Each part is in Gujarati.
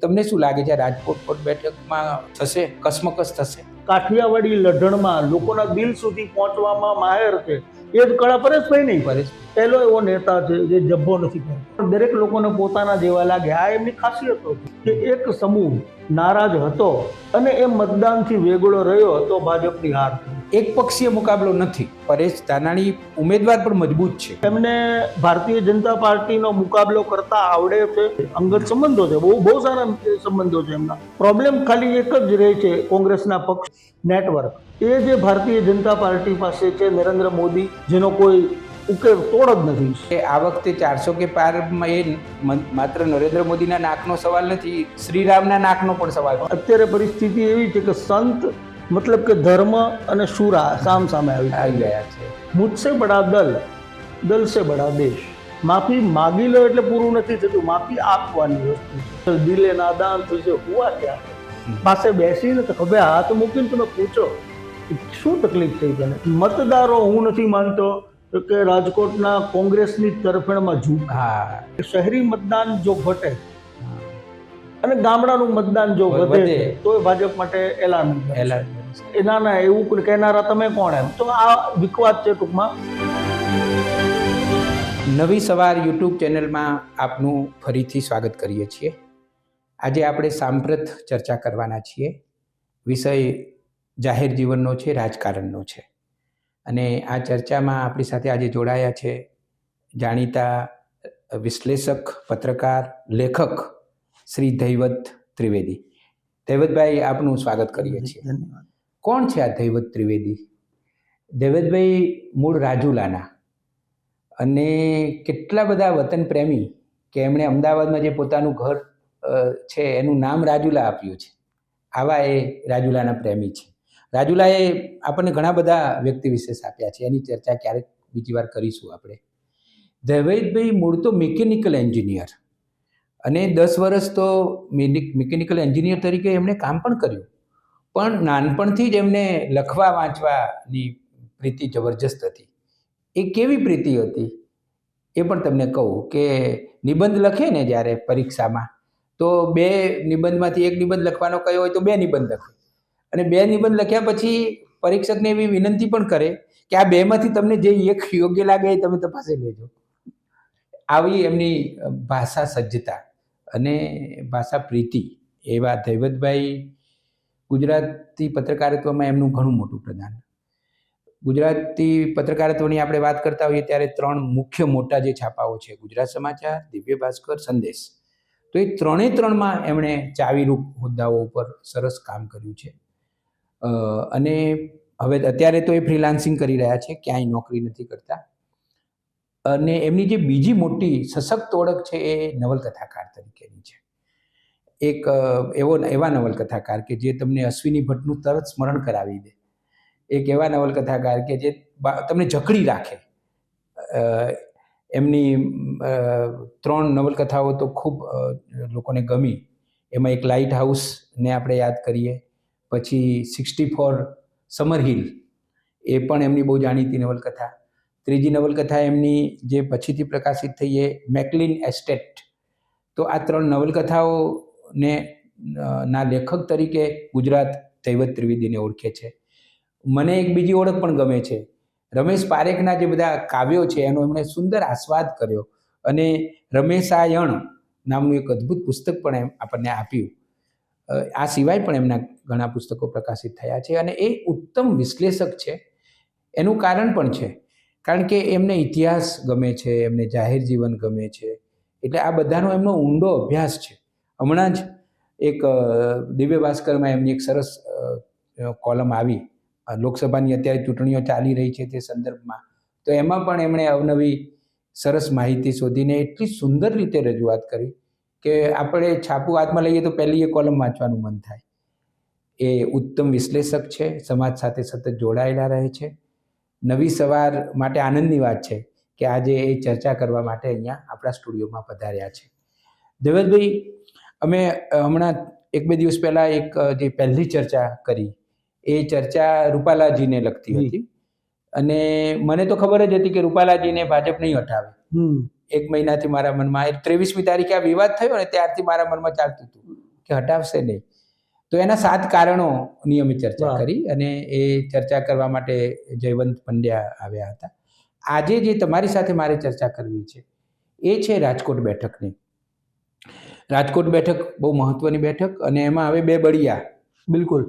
તમને શું લાગે છે રાજકોટ પોટ બેઠકમાં થશે કસમકસ થશે? કાઠિયાવાડી લઢણમાં લોકોના દિલ સુધી પહોંચવામાં માહેર છે એ જ કળા પરેશભાઈ નહીં. પરેશ પહેલો એવો નેતા છે જે જબ્બો નથી કરતો, દરેક લોકોને પોતાના જેવા લાગે. આ એમની ખાસિયત હતી કે એક સમૂહ નારાજ હતો અને એ મતદાનથી વેગળો રહ્યો હતો ભાજપની હાર. એક પક્ષીય મુકાબલો નથી. પરેશ ધાનાણી ઉમેદવાર પણ મજબૂત છે. એમને ભારતીય જનતા પાર્ટીનો મુકાબલો કરતા આવડે છે. અંગત સંબંધો છે, બહુ સારા સંબંધો છે એમના. પ્રોબ્લેમ ખાલી એક જ રહે છે કોંગ્રેસના પક્ષ નેટવર્ક. એ જે ભારતીય જનતા પાર્ટી પાસે છે નરેન્દ્ર મોદી, જેનો કોઈ ઉકેલ તોડ જ નથી. આ વખતે 400 કે પારમાં એ માત્ર નરેન્દ્ર મોદીના નાકનો સવાલ નથી, શ્રીરામના નાકનો પણ સવાલ. અત્યારે પરિસ્થિતિ એવી છે કે સંત મતલબ કે ધર્મ અને શુરા સામ સામે આવી ગયા છે. મુझसे બડા દલ, દલ સે બડા દેશ. માફી માગી લો એટલે પૂરું નથી થતું, માફી આપવાની વસ્તુ છે. દિલે નાદાન તુझे હુઆ ક્યા, પાસે બેસીને તો ખભે હાથ મૂકીને તમે પૂછો શું તકલીફ થઈ તને. મતદારો હું નથી માનતો કે રાજકોટના કોંગ્રેસની તરફેણમાં ઝૂક. શહેરી મતદાન જો ઘટે અને ગામડાનું મતદાન જો વધે તો ભાજપ માટે એલાન. એના એવું કહેનારા તમે કોણ? એમ તો આ વિકવાદ છે ટૂંકમાં. નવી સવાર યુટ્યુબ ચેનલમાં આપનું ફરીથી સ્વાગત કરીએ છીએ. આજે આપણે સાંપ્રત ચર્ચા કરવાના છીએ. વિષય જાહેર જીવનનો છે, રાજકારણનો છે. અને આ ચર્ચામાં આપણી સાથે આજે જોડાયા છે જાણીતા વિશ્લેષક, પત્રકાર, લેખક શ્રી દૈવત ત્રિવેદી. દૈવતભાઈ, આપનું સ્વાગત કરીએ છીએ. ધન્યવાદ. કોણ છે આ દૈવત ત્રિવેદી? દૈવતભાઈ મૂળ રાજુલાના અને કેટલા બધા વતન પ્રેમી કે એમણે અમદાવાદમાં જે પોતાનું ઘર છે એનું નામ રાજુલા આપ્યું છે. આવા એ રાજુલાના પ્રેમી છે. રાજુલાએ આપણને ઘણા બધા વ્યક્તિ વિશેષ આપ્યા છે. એની ચર્ચા ક્યારેક બીજી વાર કરીશું આપણે. દૈવતભાઈ મૂળ તો મિકેનિકલ એન્જિનિયર અને 10 વર્ષ તો મિકેનિકલ એન્જિનિયર તરીકે એમણે કામ પણ કર્યું. પણ નાનપણથી જ એમને લખવા વાંચવાની પ્રીતિ જબરજસ્ત હતી. એ કેવી પ્રીતિ હતી એ પણ તમને કહું કે નિબંધ લખે ને જ્યારે પરીક્ષામાં, તો 2 નિબંધમાંથી 1 નિબંધ લખવાનો કયો હોય તો 2 નિબંધ લખે. અને 2 નિબંધ લખ્યા પછી પરીક્ષકને એવી વિનંતી પણ કરે કે આ 2માંથી તમને જે એક યોગ્ય લાગે એ તમે તપાસી લેજો. આવી એમની ભાષા સજ્જતા અને ભાષા પ્રીતિ. એવા દૈવતભાઈ ગુજરાતી પત્રકારિત્વમાં એમનું ઘણું મોટું પ્રદાન. ગુજરાતી પત્રકારિત્વની આપણે વાત કરતા હોઈએ ત્યારે 3 મુખ્ય મોટા જે છાપાઓ છે, ગુજરાત સમાચાર, દિવ્ય ભાસ્કર, સંદેશ. તો એ 3માં એમણે ચાવીરૂપ મુદ્દાઓ ઉપર સરસ કામ કર્યું છે. અને હવે અત્યારે તો એ ફ્રીલાન્સિંગ કરી રહ્યા છે, ક્યાંય નોકરી નથી કરતા. અને એમની જે બીજી મોટી સશક્ત ઓળખ છે એ નવલકથાકાર તરીકેની છે. એક એવા નવલકથાકાર કે જે તમને અશ્વિની ભટ્ટનું તરત સ્મરણ કરાવી દે. એક એવા નવલકથાકાર કે જે તમને જકડી રાખે. એમની 3 નવલકથાઓ તો ખૂબ લોકોને ગમી. એમાં એક લાઇટ હાઉસને આપણે યાદ કરીએ, પછી 64 સમર હિલ, એ પણ એમની બહુ જાણીતી નવલકથા. ત્રીજી નવલકથા એમની જે પછીથી પ્રકાશિત થઈ એ મેકલિન એસ્ટેટ. તો આ 3 નવલકથાઓને ના લેખક તરીકે ગુજરાત દૈવત ત્રિવેદીને ઓળખે છે. મને એક બીજી ઓળખ પણ ગમે છે. રમેશ પારેખના જે બધા કાવ્યો છે એનો એમણે સુંદર આસ્વાદ કર્યો અને રમેશાયણ નામનું એક અદ્ભુત પુસ્તક પણ આપણને આપ્યું. આ સિવાય પણ એમના ઘણા પુસ્તકો પ્રકાશિત થયા છે અને એ ઉત્તમ વિશ્લેષક છે. એનું કારણ પણ છે, કારણ કે એમને ઇતિહાસ ગમે છે, એમને જાહેર જીવન ગમે છે. એટલે આ બધાનો એમનો ઊંડો અભ્યાસ છે. હમણાં જ એક દિવ્ય ભાસ્કરમાં એમની એક સરસ કોલમ આવી, લોકસભાની અત્યારે ચૂંટણીઓ ચાલી રહી છે તે સંદર્ભમાં. તો એમાં પણ એમણે અવનવી સરસ માહિતી શોધીને એટલી સુંદર રીતે રજૂઆત કરી કે આપણે છાપું હાથમાં લઈએ તો પહેલી એ કોલમ વાંચવાનું મન થાય. એ ઉત્તમ વિશ્લેષક છે, સમાજ સાથે સતત જોડાયેલા રહે છે. નવી સવાર માટે આનંદની વાત છે કે આજે એ ચર્ચા કરવા માટે અહીંયા આપણા સ્ટુડિયોમાં પધાર્યા છે. દૈવતભાઈ, અમે હમણાં 1-2 દિવસ પહેલાં એક જે પહેલી ચર્ચા કરી એ ચર્ચા રૂપાલાજીને લગતી હતી. અને મને તો ખબર જ હતી કે રૂપાલાજીને ભાજપ નહીં હટાવે. 1 મહિનાથી મારા મનમાં 23મી તારીખે આ વિવાદ થયો ને ત્યારથી મારા મનમાં ચાલતું હતું કે હટાવશે નહીં. તો એના 7 કારણોની અમે ચર્ચા વાહ. કરી અને એ ચર્ચા કરવા માટે જયવંત પંડ્યા આવ્યા હતા. આજે જે તમારી સાથે મારે ચર્ચા કરવી છે એ છે રાજકોટ બેઠકની. રાજકોટ બેઠક બહુ મહત્વની બેઠક અને એમાં હવે 2 બળિયા. બિલકુલ.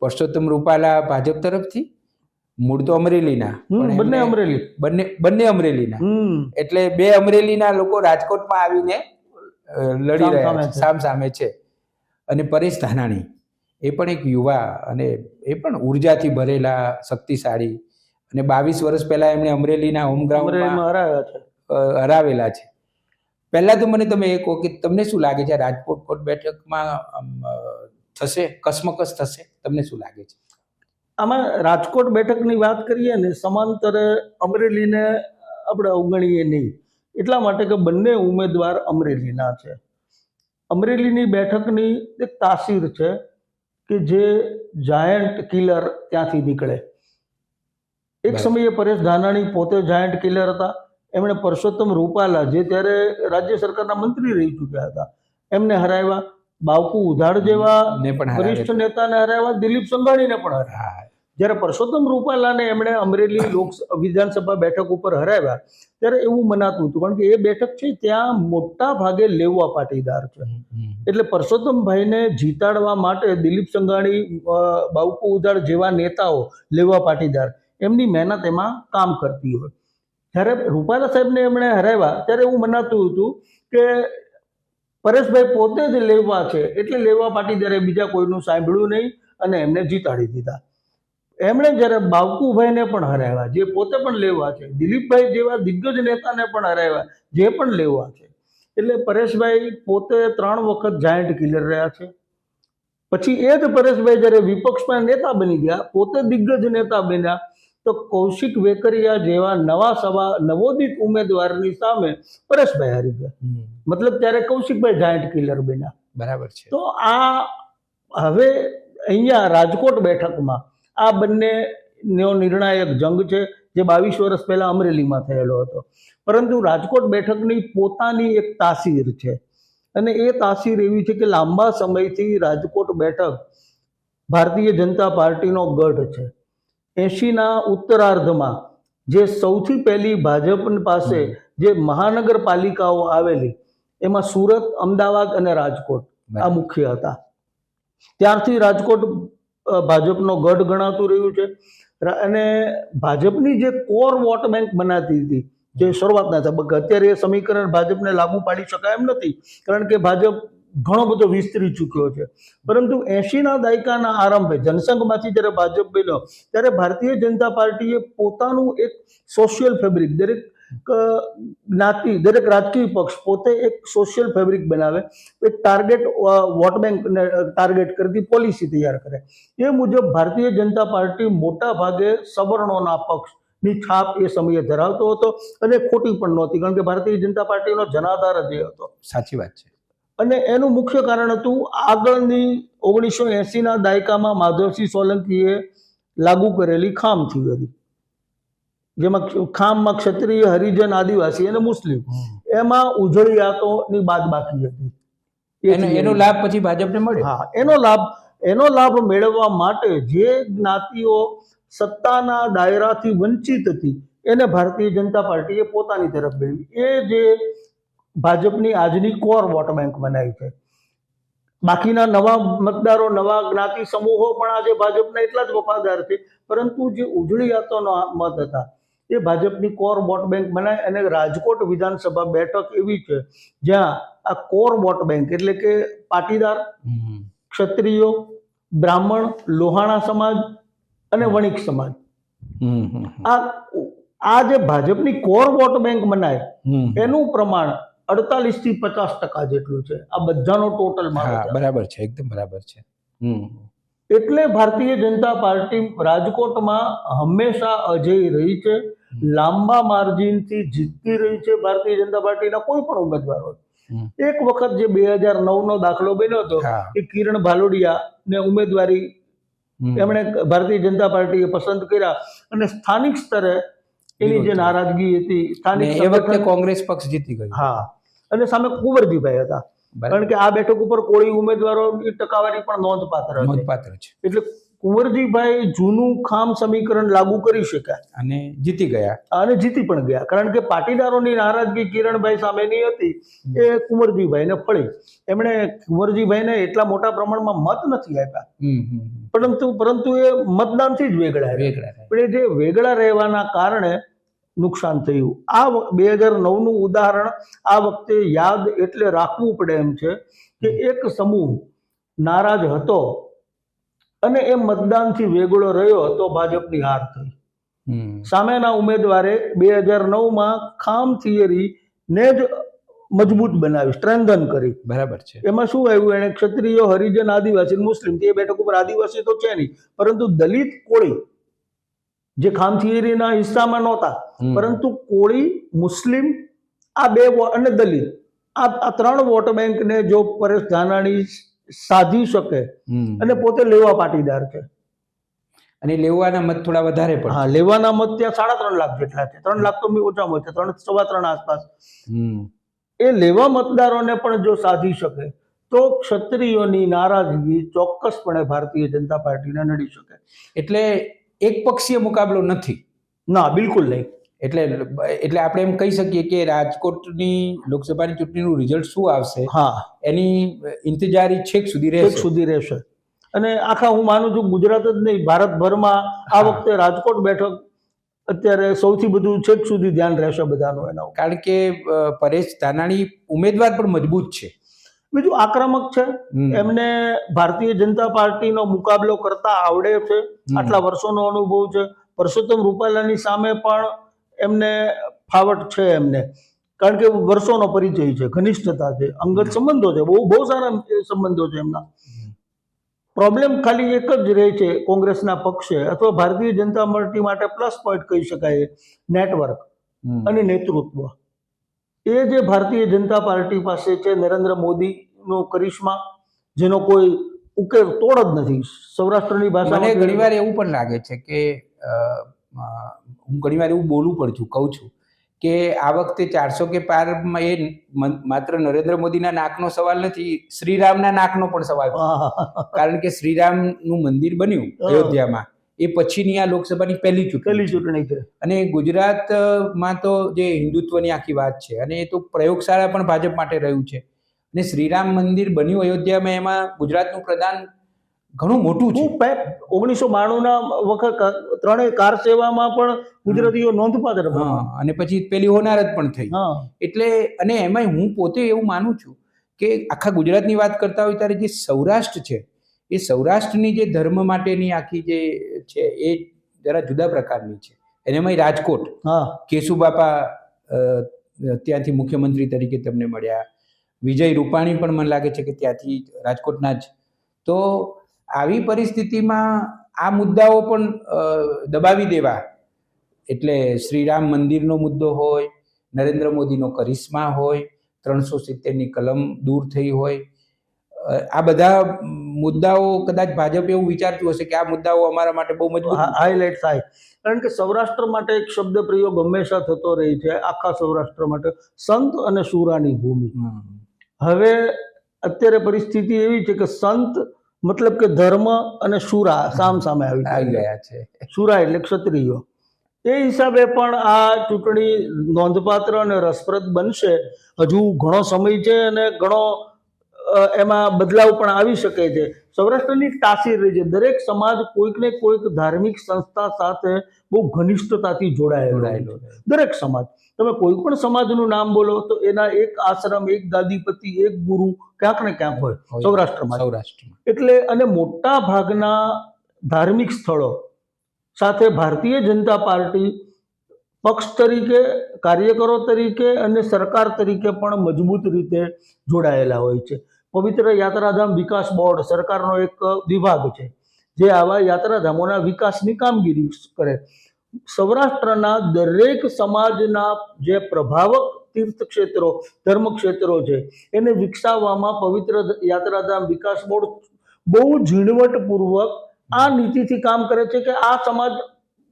પરસોત્તમ રૂપાલા ભાજપ તરફથી, મૂળ તો અમરેલીના, પણ બંને એમને- અમરેલી. બંને અમરેલીના. એટલે 2 અમરેલીના લોકો રાજકોટમાં આવીને લડી રહ્યા સામસામે છે, છે. સામસામે છે. અને પરેશ ધાનાણી એ પણ એક યુવા અને એ પણ ઉર્જાથી ભરેલા, શક્તિશાળી, અને 22 વર્ષ પહેલા એમણે અમરેલીના હોમ ગ્રાઉન્ડમાં અમરેલીમાં હરાવ્યા છે. હરાવેલા છે. પહેલા તો મને તમે એ કહો કે તમને શું લાગે છે, રાજકોટ બેઠકમાં થશે, કસમકસ થશે? તમને શું લાગે છે? આમાં રાજકોટ બેઠકની વાત કરીએ ને, સમાંતરે અમરેલીને આપણે અવગણીએ નહીં, એટલા માટે કે બંને ઉમેદવાર અમરેલીના છે. અમરેલીની બેઠકની એક તાસીર છે કે જે જાયન્ટ કિલર ત્યાંથી નીકળે. એક બરાબર. સમયે પરેશ ધાનાણી પોતે જાયન્ટ કિલર હતા. એમણે પરસોત્તમ રૂપાલા, જે ત્યારે રાજ્ય સરકારના મંત્રી રહી ચૂક્યા હતા, એમને હરાવ્યા. બાવકુ ઉધાડ જેવા ને પણ હરાવ્યા. વરિષ્ઠ નેતાને હરાવ્યા. દિલીપ સંઘાણીને પણ હરાવ્યા. હા, જ્યારે પરસોત્તમ રૂપાલાને એમણે અમરેલી વિધાનસભા બેઠક ઉપર હરાવ્યા, ત્યારે એવું મનાતું હતું, કારણ કે એ બેઠક છે ત્યાં મોટા ભાગે લેવા પાટીદાર છે. એટલે પરસોત્તમભાઈને જીતાડવા માટે દિલીપ સંઘાણી, બાવકુ ઉધાડ જેવા નેતાઓ, લેવા પાટીદાર, એમની મહેનત એમાં કામ કરતી હોય. જ્યારે રૂપાલા સાહેબને એમણે હરાવ્યા ત્યારે એવું મનાતું હતું કે પરેશભાઈ પોતે જ લેવા છે, એટલે લેવા પાટીદારે બીજા કોઈનું સાંભળ્યું નહીં અને એમને જીતાડી દીધા. એમણે જ્યારે બાવકુભાઈને પણ હરાવ્યા, જે પોતે પણ લેવા છે, દિલીપભાઈ જેવા દિગ્ગજ નેતાને પણ હરાવ્યા, જે પણ લેવા છે. એટલે પરેશભાઈ પોતે 3 વખત જાયન્ટ કિલર રહ્યા છે. પછી એ જ પરેશભાઈ જ્યારે વિપક્ષમાં નેતા બની ગયા, પોતે દિગ્ગજ નેતા બન્યા, તો કૌશિક વેકરિયા જેવા નવોદિત ઉમેદવારની સામે પરેશભાઈ હારી ગયા. મતલબ ત્યારે કૌશિકભાઈ જાયન્ટ કિલર બન્યા. બરાબર છે. તો આ હવે અહીંયા રાજકોટ બેઠકમાં આ બંનેનો નિર્ણાયક જંગ છે, જે 22 વર્ષ પહેલા અમરેલીમાં થયેલો હતો. પરંતુ રાજકોટ બેઠકની પોતાની એક તાસીર છે, અને એ તાસીર એવી છે કે લાંબા સમયથી રાજકોટ બેઠક ભારતીય જનતા પાર્ટીનો ગઢ છે. 80ના ઉત્તરાર્ધમાં જે સૌથી પહેલી ભાજપ પાસે જે મહાનગરપાલિકાઓ આવેલી, એમાં સુરત, અમદાવાદ અને રાજકોટ આ મુખ્ય હતા. ત્યારથી રાજકોટ ભાજપનો ગઢ ગણાતું રહ્યું છે. અને ભાજપની જે કોર વોટ બેંક બનાતી હતી, જે શરૂઆતના તબક્કે, અત્યારે એ સમીકરણ ભાજપને લાગુ પાડી શકાય એમ નથી, કારણ કે ભાજપ ઘણો બધો વિસ્તરી ચૂક્યો છે. પરંતુ 80ના દાયકાના આરંભે જનસંઘમાંથી જ્યારે ભાજપ બન્યો, ત્યારે ભારતીય જનતા પાર્ટીએ પોતાનું એક સોશિયલ ફેબ્રિક, દરેક જ્ઞાતિ, દરેક રાજકીય પક્ષ પોતે એક સોશિયલ ફેબ્રિક બનાવે, એક ટાર્ગેટ વોટ બેંકને ટાર્ગેટ કરતી પોલિસી તૈયાર કરે. એ મુજબ ભારતીય જનતા પાર્ટી મોટા ભાગે સવર્ણોના પક્ષની છાપ એ સમયે ધરાવતો હતો, અને ખોટી પણ નહોતી, કારણ કે ભારતીય જનતા પાર્ટીનો જનાધાર જ એ હતો. સાચી વાત છે. અને એનું મુખ્ય કારણ હતું આગળની 1980ના દાયકામાં માધવસિંહ સોલંકીએ લાગુ કરેલી ખામ થિયરી, જેમાં ખામમાં ક્ષત્રિય, હરિજન, આદિવાસી અને મુસ્લિમ, એમાં ઉજળિયાતોની બાદબાકી હતી. એનો લાભ પછી ભાજપને મળ્યો. હા, એનો લાભ મેળવવા માટે જે જ્ઞાતિઓ સત્તાના દાયરાથી વંચિત હતી, એને ભારતીય જનતા પાર્ટીએ પોતાની તરફ મેળવી. એ જે ભાજપની આજની કોર વોટ બેંક બનાવી છે. બાકીના નવા મતદારો, નવા જ્ઞાતિ સમૂહો પણ આજે ભાજપના એટલા જ વફાદાર છે, પરંતુ જે ઉજળિયાતોનો મત હતા એ ભાજપની કોર વોટ બેંક બનાવી. અને રાજકોટ વિધાનસભા બેઠક એવી છે જ્યાં આ કોર વોટ બેંક એટલે કે પાટીદાર, ક્ષત્રિયો, બ્રાહ્મણ, લોહાણા સમાજ અને વણિક સમાજ, આ જે ભાજપની કોર વોટ બેંક બનાય, એનું પ્રમાણ 48 થી 50% જેટલું છે. આ બધાનો ટોટલ બરાબર છે, એકદમ બરાબર છે. એટલે ભારતીય જનતા પાર્ટી રાજકોટમાં હંમેશા અજેય રહી છે, લાંબા માર્જિનથી જીતતી રહી છે. ભારતીય જનતા પાર્ટીના કોઈ પણ ઉમેદવાર હોય, એક વખત જે 2009નો દાખલો બન્યો હતો કે કિરણ ભાલોડિયાને ઉમેદવારી એમણે ભારતીય જનતા પાર્ટીએ પસંદ કર્યા, અને સ્થાનિક સ્તરે એની જે નારાજગી હતી, સ્થાનિક એ વખતે કોંગ્રેસ પક્ષ જીતી ગયું. હા, અને સામે કુંવરજીભાઈ હતા. બરાબર. કારણ કે આ બેઠક ઉપર કોળી ઉમેદવારોની ટકાવારી પણ નોંધપાત્ર હતી. નોંધપાત્ર છે એટલે કુંવરજીભાઈ જૂનું ખામ સમીકરણ લાગુ કરી શક્યા અને જીતી ગયા. અને જીતી પણ ગયા, કારણ કે પાટીદારોની નારાજગી કિરણભાઈ સામેની હતી એ કુંવરજીભાઈને ફળી. એમણે કુંવરજીભાઈને એટલા મોટા પ્રમાણમાં મત નથી આપ્યા, પરંતુ એ મતદાનથી જ વેગળા રહ્યા. વેગળા રહ્યા. પણ એ જે વેગળા રહેવાના કારણે નુકસાન થયું. આ 2009નું ઉદાહરણ આ વખતે યાદ એટલે રાખવું પડે એમ છે કે એક સમૂહ નારાજ હતો અને એ મતદાનથી વેગળો રહ્યો તો ભાજપની હાર થઈ. સામેના ઉમેદવારે 2009માં ખામ થિયરી ને જ મજબૂત બનાવી, સ્ટ્રેન્થન કરી. બરાબર છે. એમાં શું આવ્યું, એને ક્ષત્રિય, હરિજન, આદિવાસી, મુસ્લિમ, એ બેઠક ઉપર આદિવાસી તો છે નહીં, પરંતુ દલિત, કોળી જે ખામ થિયરીના હિસ્સામાં નહોતા, પરંતુ કોળી, મુસ્લિમ, આ બે અને દલિત, આ ત્રણ વોટ બેંકને જો પરેશ ધાનાણી સાધી શકે, અને પોતે લેવા પાટીદાર છે અને લેવાના મત થોડા વધારે પણ. હા, લેવાના મત ત્યાં 3.5 લાખ જેટલા છે. 3 લાખ તો ઓછામાં ઓછા 3.3 આસપાસ. એ લેવા મતદારોને પણ જો સાધી શકે તો ક્ષત્રિયોની નારાજગી ચોક્કસપણે ભારતીય જનતા પાર્ટીને નડી શકે. એટલે એક પક્ષીય મુકાબલો નથી. ના, બિલકુલ નહીં. એટલે આપણે એમ કહી શકીએ કે રાજકોટની લોકસભાની ચૂંટણીનું રિઝલ્ટ શું આવશે, હા, એની ઇંતજારી છેક સુધી રહેશે. અને આખા હું માનું છું ગુજરાત જ નહીં, ભારતભરમાં આ વખતે રાજકોટ બેઠક અત્યારે સૌથી બધું છેક સુધી ધ્યાન રહેશે બધાનું એના ઉપર. કારણ કે પરેશ ધાનાણી ઉમેદવાર પણ મજબૂત છે, બીજું આક્રમક છે, એમને ભારતીય જનતા પાર્ટીનો મુકાબલો કરતા આવડે છે, આટલા વર્ષોનો અનુભવ છે. પરસોત્તમ રૂપાલાની સામે પણ એમને ફાવટ છે એમને, કારણ કે વર્ષોનો પરિચય છે, ઘનિષ્ઠતા છે, અંગત સંબંધો છે, બહુ સારા સંબંધો છે એમના. પ્રોબ્લેમ ખાલી એક જ રહે છે કોંગ્રેસના પક્ષે અથવા ભારતીય જનતા પાર્ટી માટે પ્લસ પોઈન્ટ કહી શકાય, નેટવર્ક અને નેતૃત્વ. એ જે ભારતીય જનતા પાર્ટી પાસે છે, નરેન્દ્ર મોદીનો કરિશ્મા, જેનો કોઈ ઉકેલ તોડ જ નથી. સૌરાષ્ટ્રની ભાષામાં મને ઘણીવાર એવું પણ લાગે છે કે હું ઘણીવાર એવું બોલું પણ છું, કહું છું કે આ વખતે 400 કે પારમાં એ માત્ર નરેન્દ્ર મોદીના નાકનો સવાલ નથી, શ્રીરામના નાકનો પણ સવાલ છે. કારણ કે શ્રીરામનું મંદિર બન્યું અયોધ્યામાં, એ પછીની આ લોકસભાની પહેલી ચૂંટણી છે. અને ગુજરાતમાં તો જે હિન્દુત્વની આખી વાત છે, અને એ તો પ્રયોગશાળા પણ ભાજપ માટે રહ્યું છે. અને શ્રીરામ મંદિર બન્યું અયોધ્યામાં, એમાં ગુજરાતનું પ્રદાન ઘણું મોટું છે. 1992ના વખત ત્રણેય કાર સેવામાં પણ ગુજરાતીઓ નોંધપાત્ર. અને પછી પેલી હોનારત પણ થઈ. એટલે અને એમાં હું પોતે એવું માનું છું કે આખા ગુજરાતની વાત કરતા હોય ત્યારે જે સૌરાષ્ટ્ર છે, એ સૌરાષ્ટ્રની જે ધર્મ માટેની આખી જે છે એ જરા જુદા પ્રકારની છે. અને એમાં રાજકોટ, કેશુબાપા ત્યાંથી મુખ્યમંત્રી તરીકે તમને મળ્યા, વિજય રૂપાણી પણ મને લાગે છે કે ત્યાંથી રાજકોટના જ. તો આવી પરિસ્થિતિમાં આ મુદ્દાઓ પણ દબાવી દેવા, એટલે શ્રીરામ મંદિરનો મુદ્દો હોય, નરેન્દ્ર મોદીનો કરિશ્મા હોય, 370ની કલમ દૂર થઈ હોય, આ બધા મુદ્દાઓ કદાચ ભાજપ એવું વિચારતું હશે કે આ મુદ્દાઓ અમારા માટે બહુ મજબૂત હાઇલાઇટ થાય. કારણ કે સૌરાષ્ટ્ર માટે એક શબ્દ પ્રયોગ હંમેશા થતો રહી છે, આખા સૌરાષ્ટ્ર માટે, સંત અને શુરાની ભૂમિ. હવે અત્યારે પરિસ્થિતિ એવી છે કે સંત મતલબ કે ધર્મ અને શુરા સામે આવી ગયા છે. શુરા એટલે ક્ષત્રિયો. એ હિસાબે પણ આ ચૂંટણી નોંધપાત્ર અને રસપ્રદ બનશે. હજુ ઘણો સમય છે અને ઘણો એમાં બદલાવ પણ આવી શકે છે. સૌરાષ્ટ્રની તાસીર રહી છે, દરેક સમાજ કોઈક ને કોઈક ધાર્મિક સંસ્થા સાથે બહુ ઘનિષ્ઠતાથી જોડાયેલો. દરેક સમાજ, તમે કોઈ પણ સમાજનું નામ બોલો તો એના એક આશ્રમ, એક ગાદીપતિ, એક ગુરુ ક્યાંક ને ક્યાંક હોય સૌરાષ્ટ્રમાં. એટલે અને મોટા ભાગના ધાર્મિક સ્થળો સાથે ભારતીય જનતા પાર્ટી પક્ષ તરીકે, કાર્યકરો તરીકે અને સરકાર તરીકે પણ મજબૂત રીતે જોડાયેલા હોય છે. પવિત્ર યાત્રાધામ વિકાસ બોર્ડ સરકારનો એક વિભાગ છે જે આવા યાત્રાધામોના વિકાસની કામગીરી કરે. સૌરાષ્ટ્રના દરેક સમાજના જે પ્રભાવક તીર્થક્ષેત્રો, ધર્મક્ષેત્રો છે, એને વિકસાવવામાં પવિત્ર યાત્રાધામ વિકાસ બોર્ડ બહુ ઝીણવટપૂર્વક આ નીતિથી કામ કરે છે કે આ સમાજ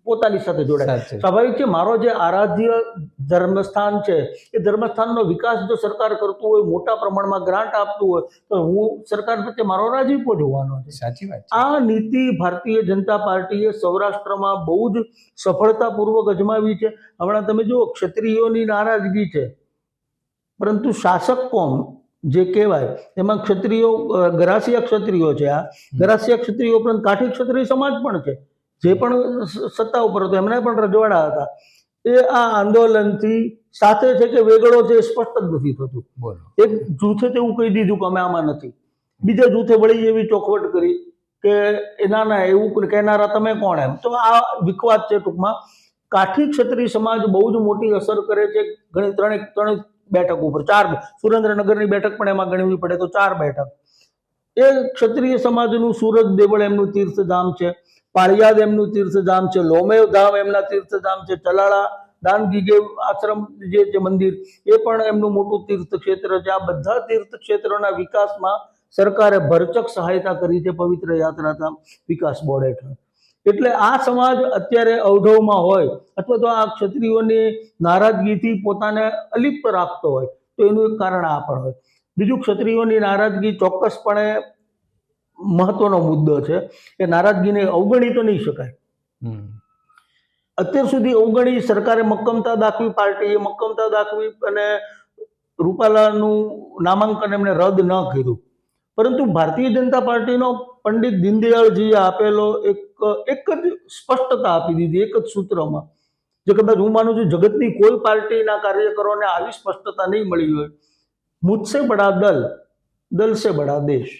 પોતાની સાથે જોડાય. સાચું. સ્વાભાવિક છે, મારો જે આરાધ્ય ધર્મસ્થાન છે એ ધર્મસ્થાનનો વિકાસ જો સરકાર કરતું હોય, મોટા પ્રમાણમાં ગ્રાન્ટ આપતું હોય, તો હું સરકાર પ્રત્યે મારો રાજીપો જોવાનો છે. સાચી વાત છે. આ નીતિ ભારતીય જનતા પાર્ટીએ સૌરાષ્ટ્રમાં બહુ જ સફળતાપૂર્વક અજમાવી છે. હમણાં તમે જુઓ, ક્ષત્રિયોની નારાજગી છે, પરંતુ શાસક કોમ જે કહેવાય એમાં ક્ષત્રિયો, ગરાસિયા ક્ષત્રિયો છે. આ ગરાસિયા ક્ષત્રિયો ઉપરાંત કાઠી ક્ષત્રિય સમાજ પણ છે, જે પણ સત્તા ઉપર હતો, એમના પણ રજવાડા હતા. એ આ આંદોલનથી સાથે છે કે વેગળો છે એ સ્પષ્ટ જ નથી થતું. બોલો. એક જૂથે તો એવું કહી દીધું કે અમે આમાં નથી, બીજા જૂથે વળી એવી ચોખવટ કરી કે ના ના એવું કહેનારા તમે કોણ, એમ. તો આ વિખવાદ છે. ટૂંકમાં કાઠી ક્ષત્રિય સમાજ બહુ જ મોટી અસર કરે છે. ઘણી ત્રણ બેઠક ઉપર, 4, સુરેન્દ્રનગરની બેઠક પણ એમાં ગણવી પડે તો 4 બેઠક. એ ક્ષત્રિય સમાજનું સુરત દેવળ એમનું તીર્થધામ છે, પાળિયાદ એમનું તીર્થધામ છે, લોમેવ ધામ એમના તીર્થધામ છે, ચલાળા દાનગીગે આશ્રમ જે છે મંદિર, એ પણ એમનું મોટું તીર્થ ક્ષેત્ર છે. આ બધા તીર્થ ક્ષેત્રોના વિકાસમાં સરકારે ભરચક સહાયતા કરી છે પવિત્ર યાત્રાધામ વિકાસ બોર્ડ હેઠળ. એટલે આ સમાજ અત્યારે અવઢવમાં હોય અથવા તો આ ક્ષત્રિયોની નારાજગીથી પોતાને અલિપ્ત રાખતો હોય તો એનું એક કારણ આ પણ હોય. બીજું, ક્ષત્રિયોની નારાજગી ચોક્કસપણે મહત્વનો મુદ્દો છે. એ નારાજગીને અવગણી તો નહીં શકાય. અત્યાર સુધી અવગણી સરકારે મક્કમતા દાખવી, પાર્ટીએ મક્કમતા દાખવી અને રૂપાલાનું નામાંકન એમણે રદ ન કર્યું. પરંતુ ભારતીય જનતા પાર્ટીનો પંડિત દીનદયાળજીએ આપેલો એક જ સ્પષ્ટતા આપી દીધી, એક જ સૂત્રમાં, જે કદાચ હું માનું છું જગતની કોઈ પાર્ટીના કાર્યકરોને આવી સ્પષ્ટતા નહીં મળી હોય. મુझसे બડા દલ, દલ સે બડા દેશ.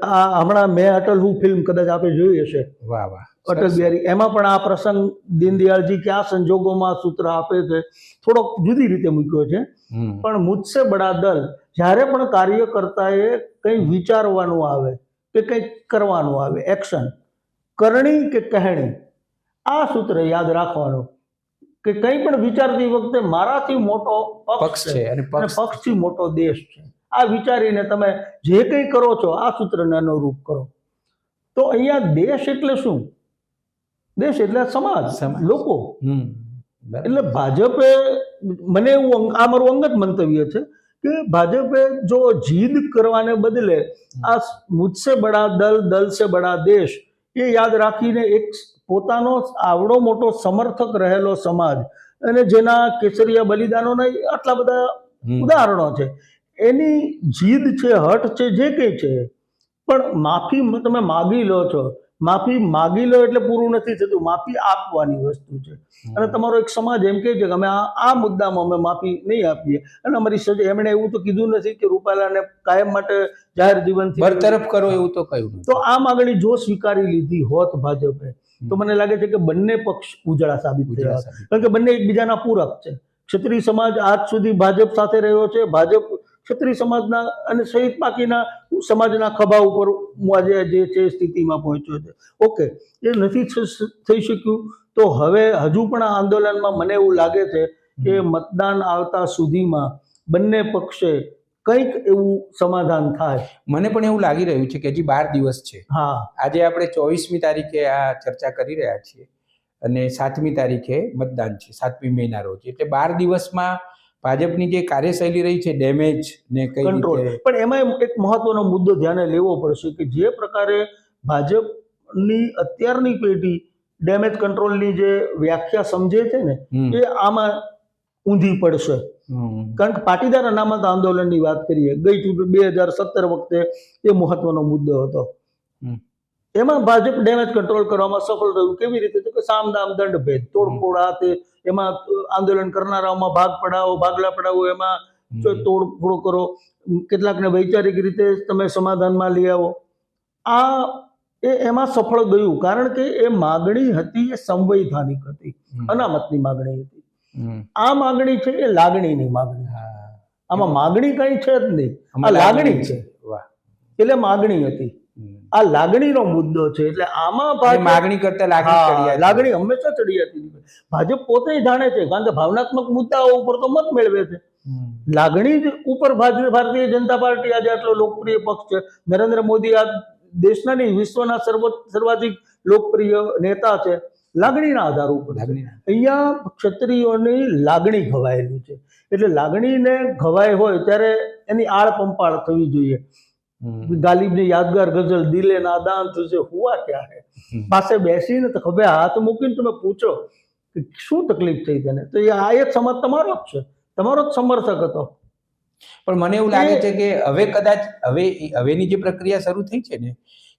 આ હમણાં મેં અટલ હું ફિલ્મ કદાચ આપે જોઈ હશે, વાહ વાહ, અટલ બિહારી, એમાં પણ આ પ્રસંગ દીનદયાળજી કયા સંજોગોમાં સૂત્ર આપે છે થોડોક જુદી રીતે મૂક્યો છે. પણ મુझसे બડા દલ, જ્યારે પણ કાર્યકર્તાએ કંઈ વિચારવાનું આવે કે કંઈક કરવાનું આવે, એક્શન, કરણી કે કહેણી, આ સૂત્ર યાદ રાખવાનું કે કંઈ પણ વિચારતી વખતે મારાથી મોટો પક્ષ છે અને પક્ષથી મોટો દેશ છે. આ વિચારીને તમે જે કંઈ કરો છો આ સૂત્રને અનુરૂપ કરો. તો અહીંયા દેશ એટલે શું? દેશ એટલે સમાજ, લોકો. એટલે ભાજપે, મને એવું, આ મારું અંગત મંતવ્ય છે કે ભાજપે જો જીદ કરવાને બદલે આ મુझसे બડા દલ, દલ સે બડા દેશ એ યાદ રાખીને એક પોતાનો આવડો મોટો સમર્થક રહેલો સમાજ અને જેના કેસરિયા બલિદાનોના આટલા બધા ઉદાહરણો છે, એની જીદ છે, હઠ છે, જે કંઈ છે, પણ માફી તમે માગી લો છો. માફી માગી લો એટલે પૂરું નથી થતું, માફી આપવાની વસ્તુ છે. અને તમારો એક સમાજ એમ કહે છે કે અમે આ મુદ્દામાં અમે માફી નહીં આપીએ, અને અમારી સજા, એમણે એવું તો કીધું નથી કે રૂપાલાને કાયમ માટે જાહેર જીવનથી બરતરફ કરો એવું તો કહ્યું નથી. તો આ માગણી જો સ્વીકારી લીધી હોત ભાજપે, તો મને લાગે છે કે બંને પક્ષ ઉજળા સાબિત થયા, કારણ કે બંને એકબીજાના પૂરક છે. ક્ષત્રિય સમાજ આજ સુધી ભાજપ સાથે રહ્યો છે, ભાજપ ક્ષત્રિય સમાજના અને સહિત બાકીના સમાજના ખભા ઉપર આજે જે છે સ્થિતિમાં પહોંચ્યો છે. ઓકે, એ નથી થઈ શક્યું તો હવે હજુ પણ આ આંદોલનમાં મને એવું લાગે છે કે મતદાન આવતા સુધીમાં બંને પક્ષે કંઈક એવું સમાધાન થાય. મને પણ એવું લાગી રહ્યું છે કે હજી 12 દિવસ છે. હા, આજે આપણે 24મી તારીખે આ ચર્ચા કરી રહ્યા છીએ અને 7મી તારીખે મતદાન છે, 7મી મેના રોજ. એટલે 12 દિવસમાં ભાજપની જે કાર્યશૈલી રહી છે, ડેમેજ ને કઈ કંટ્રોલ. રીતે, પણ એમાં એક મહત્વનો મુદ્દો ધ્યાને લેવો પડશે કે જે પ્રકારે ભાજપની અત્યારની પેઢી ડેમેજ કંટ્રોલની જે વ્યાખ્યા સમજે છે ને, એ આમાં ઊંધી પડશે. કારણ કે પાટીદાર અનામત આંદોલનની વાત કરીએ, ગઈ 2017 વખતે એ મહત્વનો મુદ્દો હતો. એમાં ભાજપ ડેમેજ કંટ્રોલ કરવામાં સફળ રહ્યું. કેવી રીતે? તો કે સામ દામ દંડ ભેદ, તોડફોડ, આ તે, એમાં આંદોલન કરનારાઓમાં ભાગ પડાવો, ભાગલા પડાવો, એમાં તોડફોડ કરો, કેટલાકને વૈચારિક રીતે તમે સમાધાનમાં લઈ આવો. એમાં સફળ ગયું, કારણ કે એ માગણી હતી એ સંવૈધાનિક હતી, અનામતની માગણી હતી. આ માગણી છે એ લાગણીની માગણી. આમાં માગણી કઈ છે જ નહીં, આ લાગણી છે. એટલે માગણી હતી, આ લાગણીનો મુદ્દો છે. એટલે આમાં માગણી કરતા લાગણી હંમેશા ચડિયાતી. ભાજપ પોતે જાણે છે, કારણ કે ભાવનાત્મક મુદ્દાઓ ઉપર તો મત મેળવે છે. લાગણી જ ઉપર ભારતીય જનતા પાર્ટી આજે આટલો લોકપ્રિય પક્ષ છે. નરેન્દ્ર મોદી આ દેશના નહીં વિશ્વના સર્વાધિક લોકપ્રિય નેતા છે, લાગણીના આધાર ઉપર. લાગણીના અહીંયા ક્ષત્રિયોની લાગણી ઘવાયેલી છે, એટલે લાગણીને ઘવાય હોય ત્યારે એની આળ પંપાળ થવી જોઈએ. ગાલિબની યાદગાર ગઝલ દિલે નાદાન તુઝે હુઆ ક્યા હે પાસે બેસીને તો ખભે હાથ મૂકીને તમે પૂછો કે શું તકલીફ થઈ તેને, તો એ આયત સમાજ તમારો જ છે, તમારો જ સમર્થક હતો. પણ મને એવું લાગે છે કે હવે કદાચ હવેની જે પ્રક્રિયા શરૂ થઈ છે ને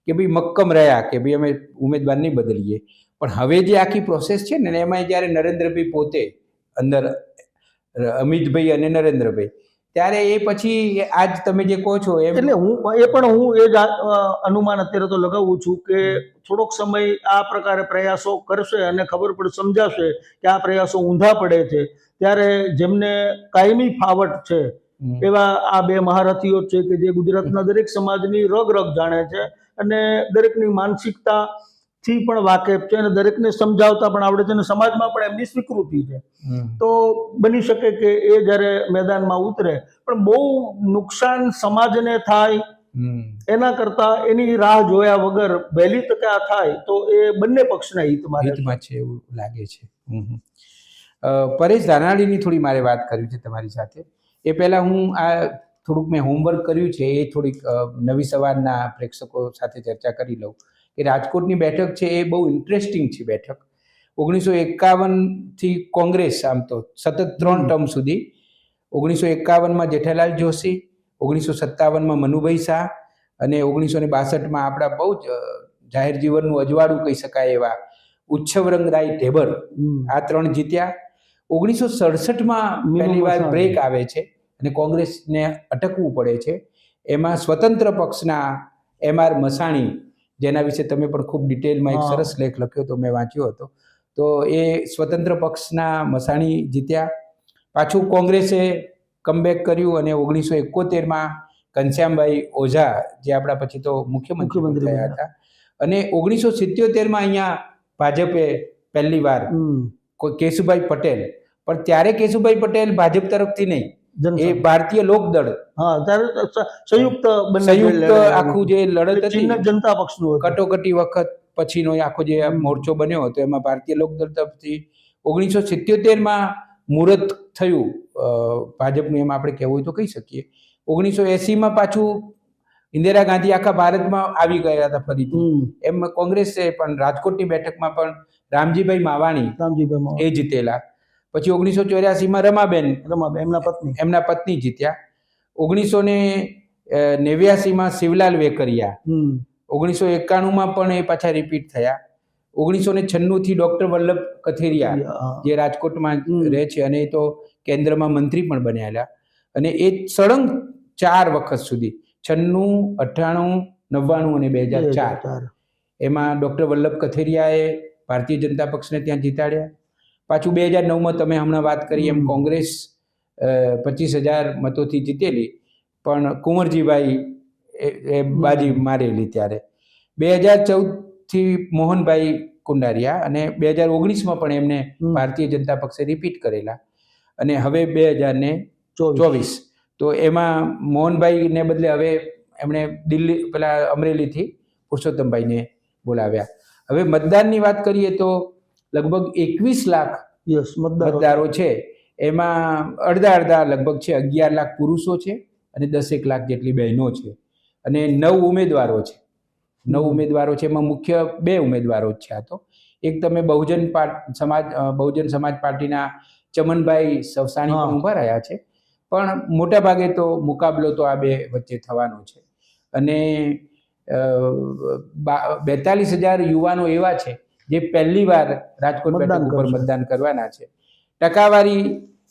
કે ભાઈ મક્કમ રહ્યા કે ભાઈ અમે ઉમેદવાર નહીં બદલીએ, પણ હવે જે આખી પ્રોસેસ છે ને એમાં જ્યારે નરેન્દ્રભાઈ પોતે અંદર, અમિતભાઈ અને નરેન્દ્રભાઈ, ત્યારે એ પછી આજ તમે જે કહો છો એમ, એટલે હું એ જ અનુમાન અત્યારે તો લગાવું છું કે થોડોક સમય આ પ્રકારે પ્રયાસો કરશે અને ખબર પડે, સમજાશે કે આ પ્રયાસો ઊંધા પડે છે, ત્યારે જેમને કાયમી ફાવટ છે એવા આ બે મહારથીઓ છે કે જે ગુજરાતના દરેક સમાજની રગ રગ જાણે છે અને દરેકની માનસિકતાથી પણ વાકેફ છે અને દરેકને સમજાવતા પણ આવડે છે અને સમાજમાં પણ એમની સ્વીકૃતિ છે. તો બની શકે કે એ જ્યારે મેદાનમાં ઉતરે પણ બહુ નુકસાન સમાજને થાય એના કરતા એની રાહ જોયા વગર વહેલી તકે આ થાય તો એ બંને પક્ષના હિતમાં છે એવું લાગે છે. પરેશ ધાનાણીની થોડી મારે વાત કરવી છે તમારી સાથે. એ પહેલા હું આ થોડુંક મેં હોમવર્ક કર્યું છે એ થોડીક નવી સવારના પ્રેક્ષકો સાથે ચર્ચા કરી લઉં કે રાજકોટની બેઠક છે એ બહુ ઇન્ટરેસ્ટિંગ છે બેઠક. 1951થી કોંગ્રેસ આમ તો સતત 3 ટર્મ સુધી, 1951માં જેઠાલાલ જોશી, 1957માં મનુભાઈ શાહ અને 1962માં આપણા બહુ જ જાહેર જીવનનું અજવાળું કહી શકાય એવા ઉચ્છવરંગરાય ઢેબર, આ 3 જીત્યા. 1967માં પહેલી વાર બ્રેક આવે છે અને કોંગ્રેસને અટકવું પડે છે. એમાં સ્વતંત્ર પક્ષના MR મસાણી, જેના વિશે તમે પણ ખૂબ ડિટેલમાં એક સરસ લેખ લખ્યો તો મેં વાંચ્યો હતો, તો એ સ્વતંત્ર પક્ષના મસાણી જીત્યા. પાછું કોંગ્રેસે કમબેક કર્યું અને 1971માં ઘનશ્યામભાઈ ઓઝા, જે આપણા પછી તો મુખ્યમંત્રી થયા હતા, અને 1977માં અહીંયા ભાજપે પહેલી વાર કેશુભાઈ પટેલ, પણ ત્યારે કેશુભાઈ પટેલ ભાજપ તરફથી નહીં, એ ભારતીય લોકદળ સંયુક્ત આખું જે લડત હતી જનતા પક્ષનું કટોકટી વખત પછીનો આખો જે મોરચો બન્યો હતો એમાં ભારતીય લોકદળ તરફથી 1977માં મુહૂર્ત થયું ભાજપનું, એમ આપણે કહેવું હોય તો કહી શકીએ. 1980માં પાછું ઇન્દિરા ગાંધી આખા ભારતમાં આવી ગયા હતા ફરીથી, એમ કોંગ્રેસે પણ રાજકોટની બેઠકમાં પણ રામજીભાઈ માવાણી એ જીતેલા. પછી 1984માં રમાબેન એમના પત્ની જીત્યા. 1989માં શિવલાલ વેકરિયા, 1991માં પણ એ પાછા રિપીટ થયા. 1996થી ડોક્ટર વલ્લભ કથિરિયા, જે રાજકોટમાં રહે છે અને એ તો કેન્દ્રમાં મંત્રી પણ બન્યા, અને એ સળંગ 4 વખત સુધી 96, 98, 99 અને 2004 એમાં ડોક્ટર વલ્લભ કથિરિયાએ ભારતીય જનતા પક્ષને ત્યાં જીતાડ્યા. પાછું 2009માં તમે હમણાં વાત કરી એમ કોંગ્રેસ 25,000 મતોથી જીતેલી, પણ કુંવરજીભાઈ એ બાજી મારેલી ત્યારે. 2014થી મોહનભાઈ કુંડારિયા અને 2019માં પણ એમને ભારતીય જનતા પક્ષે રિપીટ કરેલા, અને હવે 2024 તો એમાં મોહનભાઈને બદલે હવે એમણે અમરેલીથી પુરુષોત્તમભાઈને બોલાવ્યા. હવે મતદાનની વાત કરીએ તો લગભગ 21 લાખ મતદારો છે, એમાં અડધા લગભગ છે 11 લાખ પુરુષો છે અને 10 લાખ જેટલી બહેનો છે, અને 9 ઉમેદવારો છે. 9 ઉમેદવારો છે, એમાં મુખ્ય 2 ઉમેદવારો જ છે. આ તો એક તમે બહુજન સમાજ પાર્ટીના ચમનભાઈ સવસાણી પણ ઊભા રહ્યા છે, પણ મોટા ભાગે તો મુકાબલો તો આ 2 વચ્ચે થવાનો છે. અને 42,000 યુવાનો એવા છે જે પહેલી વાર રાજકોટ બેઠક ઉપર મતદાન કરવાના છે. ટકાવારી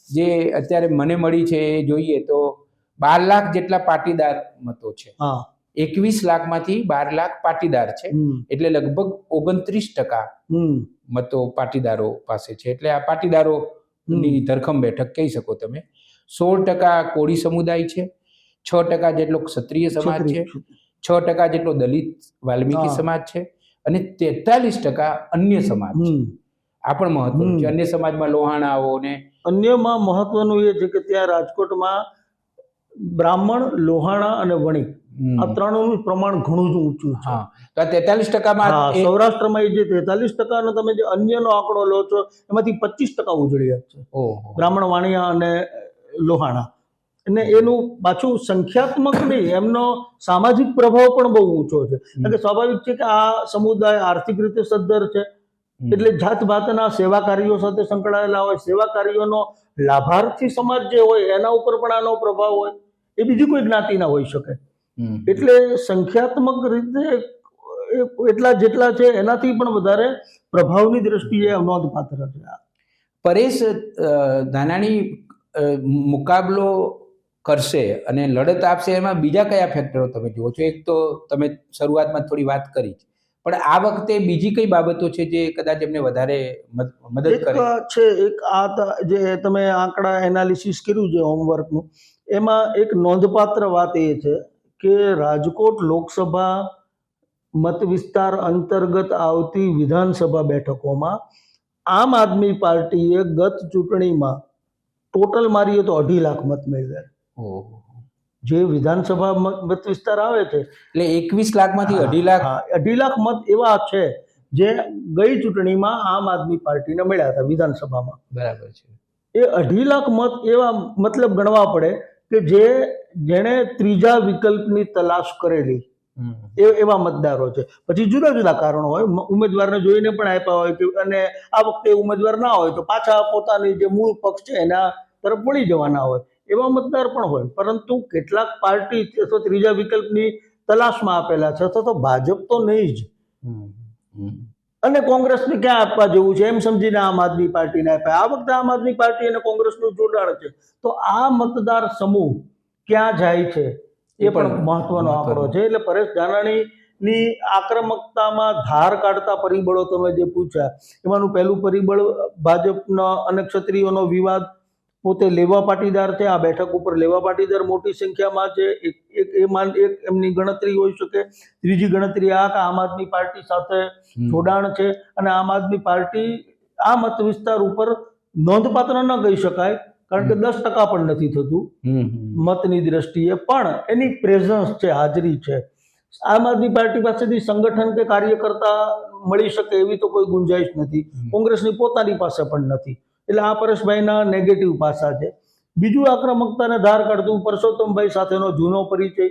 જે અત્યારે મને મળી છે એ જોઈએ તો 12 લાખ જેટલા પાટીદાર મતો છે. 21 લાખમાંથી 12 લાખ પાટીદાર છે, એટલે લગભગ 29% મતો પાટીદારો પાસે છે. એટલે આ પાટીદારોની ધરખમ બેઠક કહી શકો તમે. 16% કોળી સમુદાય છે, 6% જેટલો ક્ષત્રિય સમાજ છે, 6% જેટલો દલિત વાલ્મીકી સમાજ છે, અને 43% અન્ય સમાજ છે. આ પણ મહત્વનું છે. અન્ય સમાજમાં લોહાણાઓ ને અન્યમાં મહત્વનું એ છે કે ત્યાં રાજકોટમાં બ્રાહ્મણ, લોહાણા અને વણિક આ ત્રણનું પ્રમાણ ઘણું જ ઊંચું છે. હા, તો આ 43%માં હા, સૌરાષ્ટ્રમાં એ જે 43% તમે જે અન્યનો આંકડો લો છો એમાંથી 25% ઉજળિયાત છે, ઓહો. બ્રાહ્મણ, વાણિયા અને લોહાણા. અને એનું પાછું સંખ્યાત્મક નહીં, એમનો સામાજિક પ્રભાવ પણ બહુ ઊંચો છે. કારણ કે સ્વાભાવિક છે કે આ સમુદાય આર્થિક રીતે સદ્ધર છે, એટલે જાત ભાતના સેવા કાર્યો સાથે સંકળાયેલા હોય, સેવા કાર્યોનો લાભાર્થી સમાજ જે હોય એના ઉપર પણ આનો પ્રભાવ હોય, એ બીજી કોઈ જ્ઞાતિના હોઈ શકે. એટલે સંખ્યાત્મક રીતે એટલા જેટલા છે એનાથી પણ વધારે પ્રભાવની દ્રષ્ટિએ નોંધપાત્ર છે. પરેશ ધાનાણી મુકાબલો કરશે અને લડત આપશે, એમાં બીજા કયા ફેક્ટરો તમે જુઓ છો? એક તો તમે શરૂઆતમાં થોડી વાત કરી, પણ આ વખતે બીજી કઈ બાબતો છે જે કદાચ એમને વધારે મદદ કરે? એક આ જે તમે આંકડા એનાલિસિસ કર્યું છે હોમવર્કનું, એમાં એક નોંધપાત્ર વાત એ છે કે રાજકોટ લોકસભા મત વિસ્તાર અંતર્ગત આવતી વિધાનસભા બેઠકોમાં આમ આદમી પાર્ટીએ ગત ચૂંટણીમાં ટોટલ મારીએ તો 2.5 લાખ મત મેળવ્યા. જે વિધાનસભા મત વિસ્તાર આવે છે એટલે 21 લાખમાંથી 2.5 લાખ. 2.5 લાખ મત એવા છે જે ગઈ ચૂંટણીમાં આમ આદમી પાર્ટીને મળ્યા હતા વિધાનસભામાં. બરાબર છે. એ 2.5 લાખ મત એવા મતલબ ગણવા પડે કે જેણે ત્રીજા વિકલ્પની તલાશ કરેલી એવા મતદારો છે. પછી જુદા જુદા કારણો હોય, ઉમેદવારને જોઈને પણ આપ્યા હોય કે, અને આ વખતે ઉમેદવાર ના હોય તો પાછા પોતાની જે મૂળ પક્ષ છે એના તરફ વળી જવાના હોય, એવા મતદાર પણ હોય. પરંતુ કેટલાક પાર્ટી અથવા ત્રીજા વિકલ્પની તલાશમાં આપેલા છે, અથવા તો ભાજપ તો નહીં જ, અને કોંગ્રેસને ક્યાં આપવા જેવું છે એમ સમજીને આમ આદમી પાર્ટીને આપ્યા. આ વખતે આમ આદમી પાર્ટી અને કોંગ્રેસનું જોડાણ છે, તો આ મતદાર સમૂહ ક્યાં જાય છે એ પણ મહત્વનો આંકડો છે. એટલે પરેશ ધાનાણીની આક્રમકતામાં ધાર કાઢતા પરિબળો તમે જે પૂછ્યા, એમાંનું પહેલું પરિબળ ભાજપના અને ક્ષત્રિયોનો વિવાદ. પોતે લેવા પાટીદાર છે, આ બેઠક ઉપર લેવા પાટીદાર મોટી સંખ્યામાં છે, એક એમની ગણતરી હોઈ શકે. ત્રીજી ગણતરી આ કે આમ આદમી પાર્ટી સાથે જોડાણ છે, અને આમ આદમી પાર્ટી આ મત વિસ્તાર ઉપર નોંધપાત્ર ન કહી શકાય, કારણ કે 10% પણ નથી થતું મતની દ્રષ્ટિએ, પણ એની પ્રેઝન્સ છે, હાજરી છે. આમ આદમી પાર્ટી પાસેથી સંગઠન કે કાર્યકર્તા મળી શકે એવી તો કોઈ ગુંજાઈશ નથી, કોંગ્રેસની પોતાની પાસે પણ નથી. એટલે આ પરેશભાઈના નેગેટિવ પાસા છે. બીજું આક્રમકતાને ધાર કાઢતું પરસોત્તમભાઈ સાથેનો જૂનો પરિચય.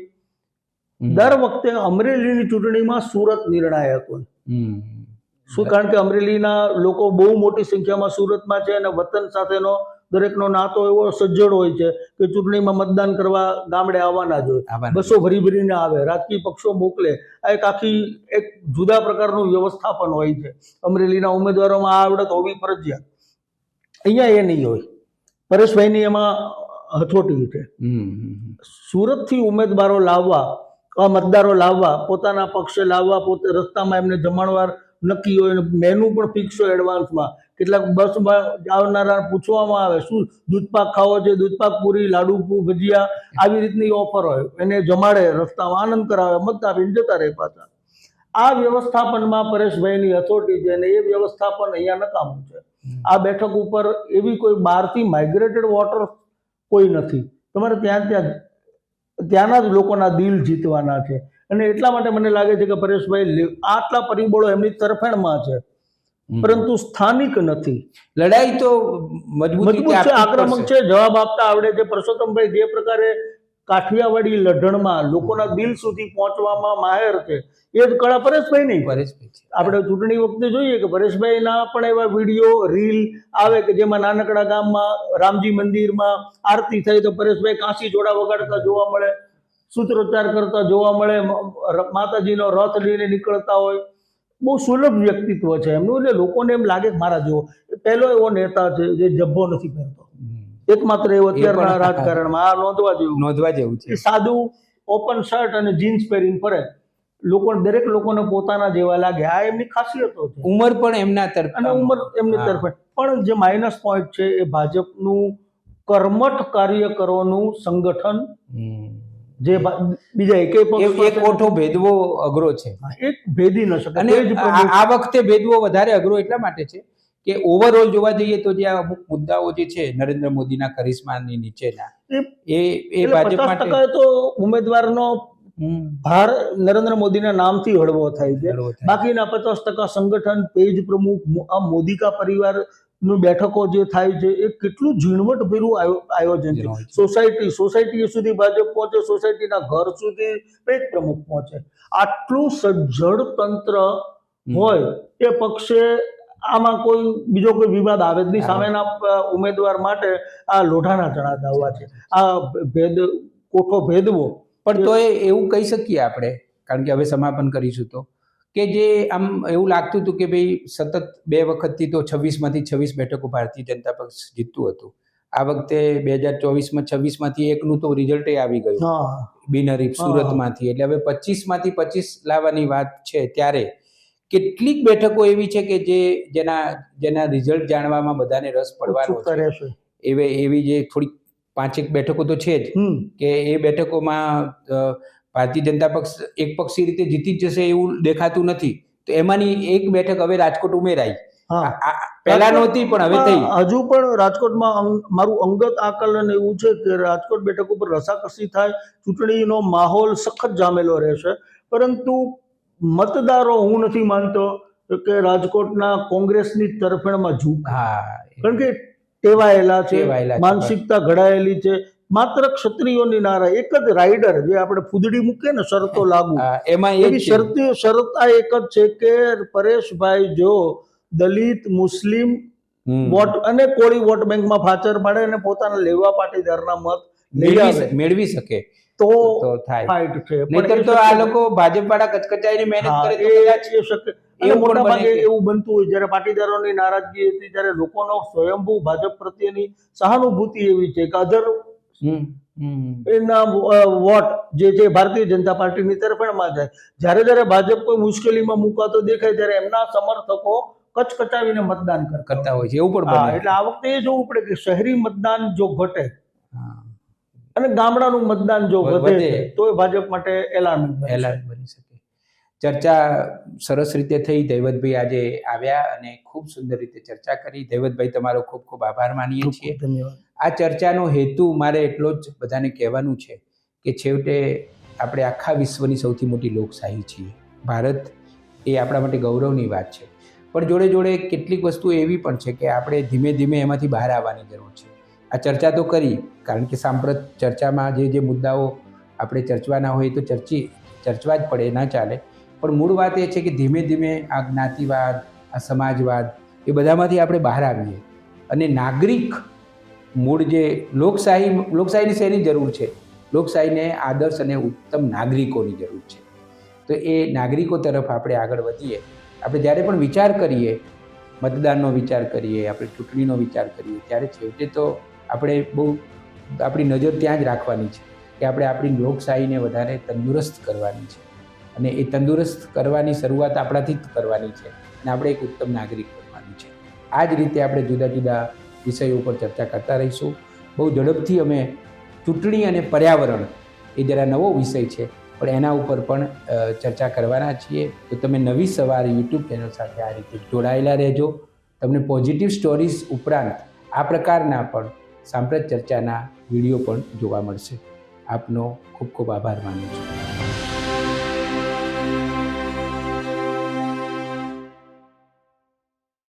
દર વખતે અમરેલીની ચૂંટણીમાં સુરત નિર્ણાયક હોય. કારણ કે અમરેલીના લોકો બહુ મોટી સંખ્યામાં સુરતમાં છે, અને વતન સાથેનો દરેકનો નાતો એવો સજ્જડ હોય છે કે ચૂંટણીમાં મતદાન કરવા ગામડે આવવાના જ હોય. બસો ભરીને આવે, રાજકીય પક્ષો મોકલે. આ એક જુદા પ્રકારનું વ્યવસ્થાપન હોય છે. અમરેલીના ઉમેદવારોમાં આ આવડત હોવી ફરજિયાત. અહીંયા એ નહીં હોય. પરેશભાઈની એમાં હથોટી છે. સુરતથી ઉમેદવારો લાવવા, મતદારો લાવવા, પોતાના પક્ષે લાવવા, પોતે રસ્તામાં એમને જમણવાર નક્કી હોય, મેનુ પણ ફિક્સ હોય એડવાન્સમાં. કેટલાક બસમાં આવનારા પૂછવામાં આવે શું દૂધપાક ખાવો છે, દૂધપાક પૂરી, લાડુ ભજીયા, આવી રીતની ઓફર હોય. એને જમાડે, રસ્તામાં આનંદ કરાવે, મત આપીને જતા રહે પાછા. આ વ્યવસ્થાપનમાં પરેશભાઈની હથોટી છે, અને એ વ્યવસ્થાપન અહીંયા નકામું છે. આ બેઠક ઉપર એવી કોઈ બહારથી માઇગ્રેટેડ વોટર કોઈ નથી. તમારે ત્યાંના જ લોકોના દિલ જીતવાના છે, અને એટલા માટે મને લાગે છે કે પરેશભાઈ આટલા પરિબળો એમની તરફેણમાં છે, પરંતુ સ્થાનિક નથી. લડાઈ તો મજબૂત છે, આક્રમક છે, જવાબ આપતા આવડે છે. પરસોત્તમભાઈ જે પ્રકારે કાઠિયાવાડી લઢણમાં લોકોના દિલ સુધી પહોંચવામાં માહેર છે, એ જ કળા પરેશભાઈ નહીં. આપણે ચૂંટણી વખતે જોઈએ કે પરેશભાઈના પણ એવા વિડીયો રીલ આવે કે જેમાં નાનકડા ગામમાં રામજી મંદિરમાં આરતી થઈ તો પરેશભાઈ કાંસી જોડા વગાડતા જોવા મળે, સૂત્રોચ્ચાર કરતા જોવા મળે, માતાજીનો રથ લઈને નીકળતા હોય. બહુ સુલભ વ્યક્તિત્વ છે એમનું, એટલે લોકોને એમ લાગે કે મારા જેવો. પહેલો એવો નેતા છે જે જબ્બો નથી પહેરતો, એકમાત્ર એવો અત્યારના રાજકારણમાં. આ નોંધવા જેવું છે. સાદું ઓપન શર્ટ અને જીન્સ પહેરીને ફરે, દરેક લોકોને પોતાના જેવા લાગે. આ એમની ખાસિયતો છે. ઉંમર પણ એમના તરફ, અને ઉંમર એમની તરફ. પણ જે માઇનસ પોઈન્ટ છે એ ભાજપનું કર્મઠ કાર્યકરોનું સંગઠન, જે બીજા એક કોઠો ભેદવો અઘરો છે, એક ભેદી ન શકે. અને આ વખતે ભેદવો વધારે અઘરો એટલા માટે છે કે ઓવરઓલ જોવા જઈએ તો જે અમુક મુદ્દાઓ જે છે નરેન્દ્ર મોદીના કરિશ્માની નીચેના, એ ભાજપ માટે 50% તો ઉમેદવારનો ભાર નરેન્દ્ર મોદીના નામથી હળવો થાય છે. હળવો થાય. બાકીના 50% સંગઠન, પેજ પ્રમુખ, આ મોદી કા પરિવાર નું બેઠકો જે થાય છે એ કેટલું ઝીણવટભર્યું આયોજન છે. હોય છે. સોસાયટી સુધી ભાજપ પહોંચે, સોસાયટીના ઘર સુધી પેજ પ્રમુખ પહોંચે. આટલું સજ્જડ તંત્ર હોય એ પક્ષે આમાં કોઈ બીજો કોઈ વિવાદ આવે જ નહીં. સામેના ઉમેદવાર માટે આ લોઢાના ચણા ચાવવા છે, આ કોઠો ભેદવો. પણ તોય એવું કહી શકીએ આપણે, કારણ કે હવે સમાપન કરીશું તો, કે જે આમ એવું લાગતું હતું કે ભાઈ સતત 2 વખતથી તો 26માંથી 26 બેઠકો ભારતીય જનતા પક્ષ જીતતું હતું. આ વખતે 2024માં 26માંથી એકનું તો રિઝલ્ટ આવી ગયું બિનહરીફ સુરતમાંથી. એટલે હવે 25માંથી 25 લાવવાની વાત છે. ત્યારે કેટલીક બેઠકો એવી છે કે જેના રિઝલ્ટ જાણવામાં બધાને રસ પડવાનો છે. એવી જે થોડીક 5-1 બેઠકો તો છે જ, કે એ બેઠકોમાં ભારતીય જનતા પક્ષ એકપક્ષી રીતે જીતી જ જશે એવું દેખાતું નથી. તો એમાંની એક બેઠક હવે રાજકોટ ઉમેરાઈ. પહેલા નહોતી પણ હવે થઈ. હજુ પણ રાજકોટમાં મારું અંગત આકલન એવું છે કે રાજકોટ બેઠક ઉપર રસાકસી થાય, ચૂંટણીનો માહોલ સખત જામેલો રહેશે. પરંતુ મતદારો, હું નથી માનતો કે રાજકોટના કોંગ્રેસની તરફેણમાં ઝૂક, કારણ કે ટેવાયેલા છે, માનસિકતા ઘડાયેલી છે. માત્ર ક્ષત્રિયોની નારા, એક જ રાઇડર, જે આપણે ફૂદડી મૂકીએ ને શરતો લાગુ, એમાં એવી શરત આ એક જ છે કે પરેશભાઈ જો દલિત, મુસ્લિમ વોટ અને કોળી વોટ બેંકમાં ફાચર પાડે અને પોતાના લેવા પાટીદારના મત મેળવી શકે તો થાય. ફાઇટ છે. નહીંતર તો આ લોકો ભાજપ વાળા કચકચાઈને મહેનત કરે તો કદાચ શક્ય. એવું મોટા ભાગે એવું બનતું હોય, જ્યારે પાટીદારોની નારાજગી હતી ત્યારે લોકોનો સ્વયંભૂ ભાજપ પ્રત્યેની સહાનુભૂતિ એવી છે કે અધર એના વોટ જે છે ભારતીય જનતા પાર્ટીની તરફેણમાં જાય. જ્યારે ભાજપ કોઈ મુશ્કેલીમાં મુકાતો દેખાય ત્યારે એમના સમર્થકો કચકચાવીને મતદાન કરતા હોય છે. એવું પણ બને. એટલે આ વખતે એ જોવું પડે કે શહેરી મતદાન જો ઘટે અને ગામડાનું મતદાન જો વધે તો એ ભાજપ માટે એલાન બની શકે. ચર્ચા સરસ રીતે થઈ. દૈવતભાઈ આજે આવ્યા અને ખૂબ સુંદર રીતે ચર્ચા કરી. દૈવતભાઈ, તમારો ખૂબ ખૂબ આભાર માનીએ છીએ. ધન્યવાદ. આ ચર્ચાનો હેતુ મારે એટલો જ બધાને કહેવાનું છે કે છેવટે આપણે આખા વિશ્વની સૌથી મોટી લોકશાહી છીએ. ભારત એ આપણા માટે ગૌરવની વાત છે. પણ જોડે જોડે કેટલીક વસ્તુ એવી પણ છે કે આપણે ધીમે ધીમે એમાંથી બહાર આવવાની જરૂર છે. આ ચર્ચા તો કરી, કારણ કે સાંપ્રત ચર્ચામાં જે મુદ્દાઓ આપણે ચર્ચવાના હોય તો ચર્ચવા જ પડે, ના ચાલે. પણ મૂળ વાત એ છે કે ધીમે ધીમે આ જ્ઞાતિવાદ, આ સમાજવાદ, એ બધામાંથી આપણે બહાર આવીએ અને નાગરિક મૂળ જે લોકશાહીની શેની જરૂર છે? લોકશાહીને આદર્શ અને ઉત્તમ નાગરિકોની જરૂર છે. તો એ નાગરિકો તરફ આપણે આગળ વધીએ. આપણે જ્યારે પણ વિચાર કરીએ, મતદાનનો વિચાર કરીએ, આપણે ચૂંટણીનો વિચાર કરીએ, ત્યારે છેવટે તો આપણે આપણી નજર ત્યાં જ રાખવાની છે કે આપણે આપણી લોકશાહીને વધારે તંદુરસ્ત કરવાની છે. અને એ તંદુરસ્ત કરવાની શરૂઆત આપણાથી જ કરવાની છે અને આપણે એક ઉત્તમ નાગરિક બનવાની છે. આ જ રીતે આપણે જુદા જુદા વિષયો ઉપર ચર્ચા કરતા રહીશું. બહુ ઝડપથી અમે ચૂંટણી અને પર્યાવરણ, એ જરા નવો વિષય છે, પણ એના ઉપર પણ ચર્ચા કરવાના છીએ. તો તમે નવી સવાર યુટ્યુબ ચેનલ સાથે આ રીતે જોડાયેલા રહેજો. તમને પોઝિટિવ સ્ટોરીઝ ઉપરાંત આ પ્રકારના પણ સાંપ્રત ચર્ચાના વિડીયો પણ જોવા મળશે. આપનો ખૂબ ખૂબ આભાર માનું છું.